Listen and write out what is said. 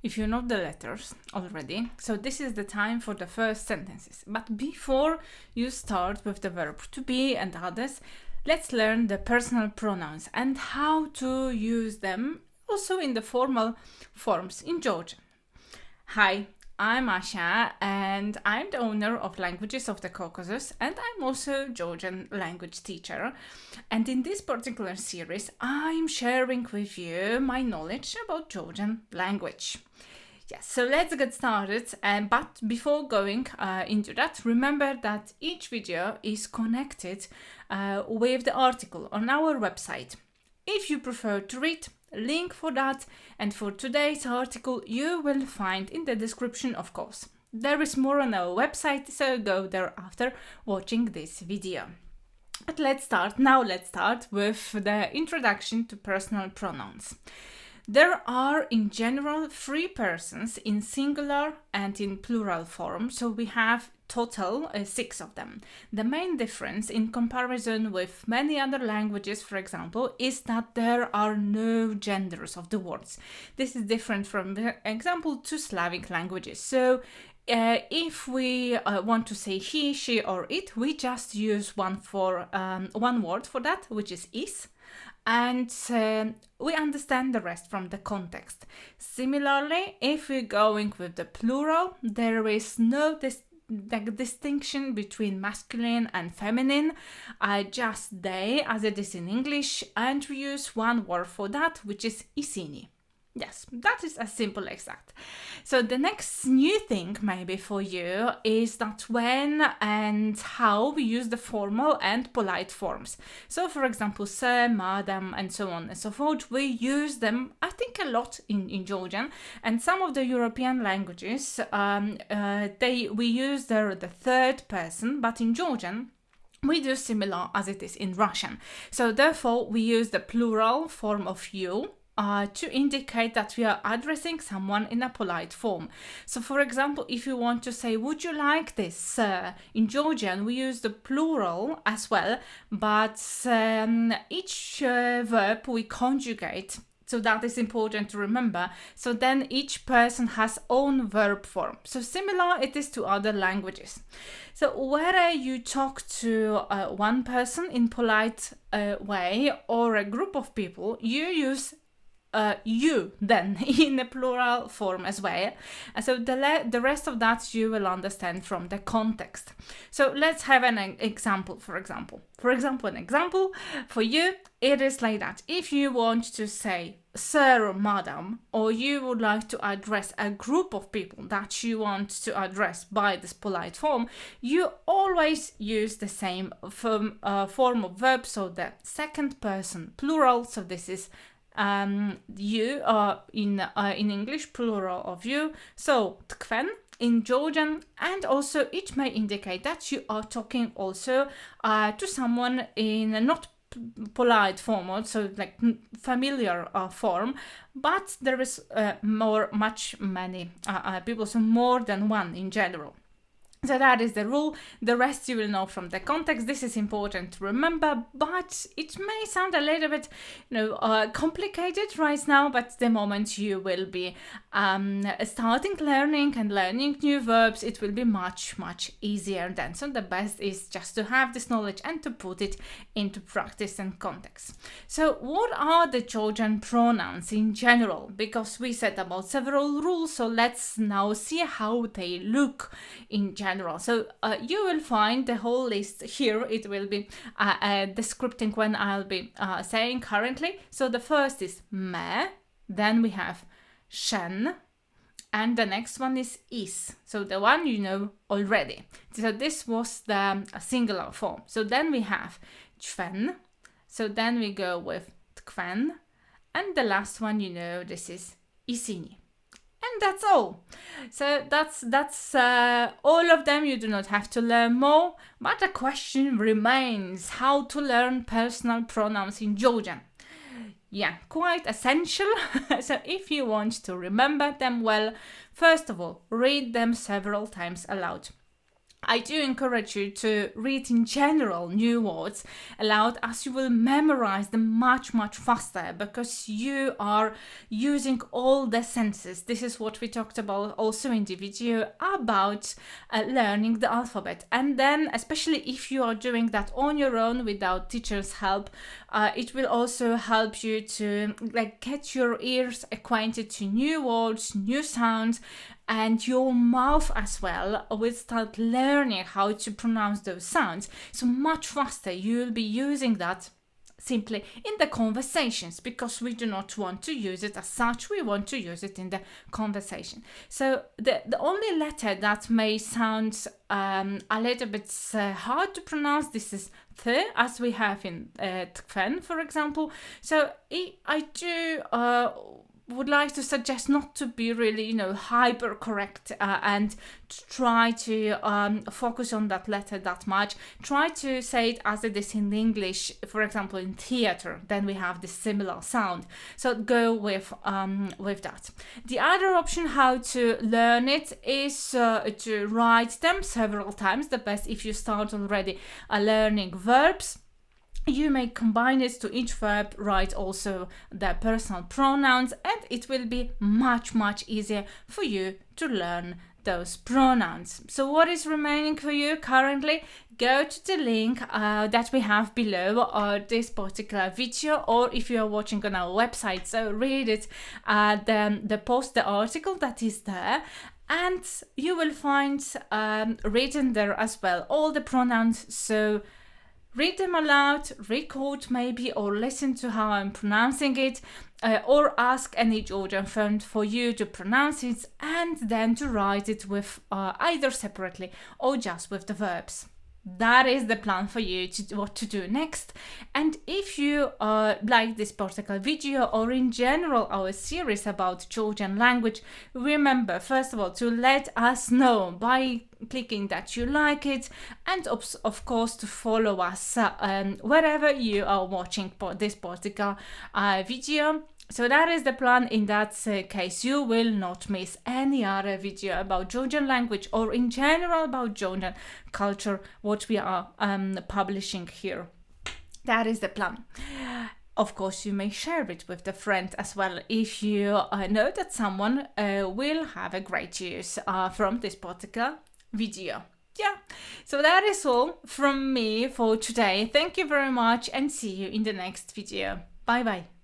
if you know the letters already, so this is the time for the first sentences. But before you start with the verb to be and others, let's learn the personal pronouns and how to use them also in the formal forms in Georgian. Hi, I'm Asha and I'm the owner of Languages of the Caucasus, and I'm also Georgian language teacher. And in this particular series, I'm sharing with you my knowledge about Georgian language. Yes, so let's get started. But before going into that, remember that each video is connected with the article on our website. If you prefer to read, link for that and for today's article you will find in the description, of course. There is more on our website, so go there after watching this video. But let's start with the introduction to personal pronouns. There are in general 3 persons in singular and in plural form, so we have total 6 of them. The main difference in comparison with many other languages, for example, is that there are no genders of the words. This is different from, for example, to Slavic languages. So if we want to say he, she or it, we just use one word for that, which is. And we understand the rest from the context. Similarly, if we're going with the plural, there is no distinction between masculine and feminine, just they, as it is in English, and we use one word for that, which is isini. Yes, that is as simple as that. So the next new thing maybe for you is that when and how we use the formal and polite forms. So for example, sir, madam, and so on and so forth, we use them, I think, a lot in Georgian, and some of the European languages, we use the third person, but in Georgian, we do similar as it is in Russian. So therefore, we use the plural form of you, to indicate that we are addressing someone in a polite form. So for example, if you want to say, would you like this, sir? In Georgian, we use the plural as well, but each verb we conjugate. So that is important to remember. So then each person has own verb form. So similar it is to other languages. So whether you talk to one person in polite way or a group of people, you use you then in the plural form as well. So the rest of that you will understand from the context. So let's have an example. For example, an example for you, it is like that. If you want to say sir or madam, or you would like to address a group of people that you want to address by this polite form, you always use the same form of verb, so the second person plural. So this is you in English, plural of you. So tkven in Georgian, and also it may indicate that you are talking also to someone in a not polite form, also like familiar form, but there is many people, so more than one in general. So that is the rule. The rest you will know from the context. This is important to remember, but it may sound a little bit, complicated right now. But the moment you will be starting learning new verbs, it will be much easier then. So the best is just to have this knowledge and to put it into practice and context. So what are the Georgian pronouns in general? Because we said about several rules, so let's now see how they look in general. So you will find the whole list here. It will be descripting when I'll be saying currently. So the first is me, then we have shen, and the next one is. So the one you know already. So this was the singular form. So then we have chven. So then we go with tkven, and the last one this is isini. And that's all. So that's all of them. You do not have to learn more, but the question remains how to learn personal pronouns in Georgian. Yeah, quite essential. So if you want to remember them well, first of all, read them several times aloud. I do encourage you to read in general new words aloud, as you will memorize them much faster because you are using all the senses. This is what we talked about also in the video about learning the alphabet. And then, especially if you are doing that on your own without teacher's help, it will also help you to get your ears acquainted to new words, new sounds, and your mouth as well will start learning how to pronounce those sounds. So much faster you'll be using that simply in the conversations, because we do not want to use it as such, we want to use it in the conversation. So the only letter that may sound a little bit hard to pronounce, this is th, as we have in tkven, for example. So I do would like to suggest not to be really, hyper correct and to try to focus on that letter that much. Try to say it as it is in English, for example, in theater, then we have this similar sound. So go with that. The other option how to learn it is to write them several times. The best if you start already learning verbs. You may combine it to each verb, write also the personal pronouns, and it will be much easier for you to learn those pronouns. So what is remaining for you currently? Go to the link that we have below this particular video, or if you are watching on our website, so read it, the article that is there. And you will find written there as well all the pronouns, so read them aloud, record maybe, or listen to how I'm pronouncing it, or ask any Georgian friend for you to pronounce it, and then to write it with either separately or just with the verbs. That is the plan for you what to do next. And if you like this particular video, or in general our series about Georgian language, remember first of all to let us know by clicking that you like it, and of course to follow us wherever you are watching this particular video. So that is the plan. In that case, you will not miss any other video about Georgian language, or in general about Georgian culture, what we are publishing here. That is the plan. Of course, you may share it with the friend as well if you know that someone will have a great use from this particular video. Yeah, so that is all from me for today. Thank you very much, and see you in the next video. Bye bye.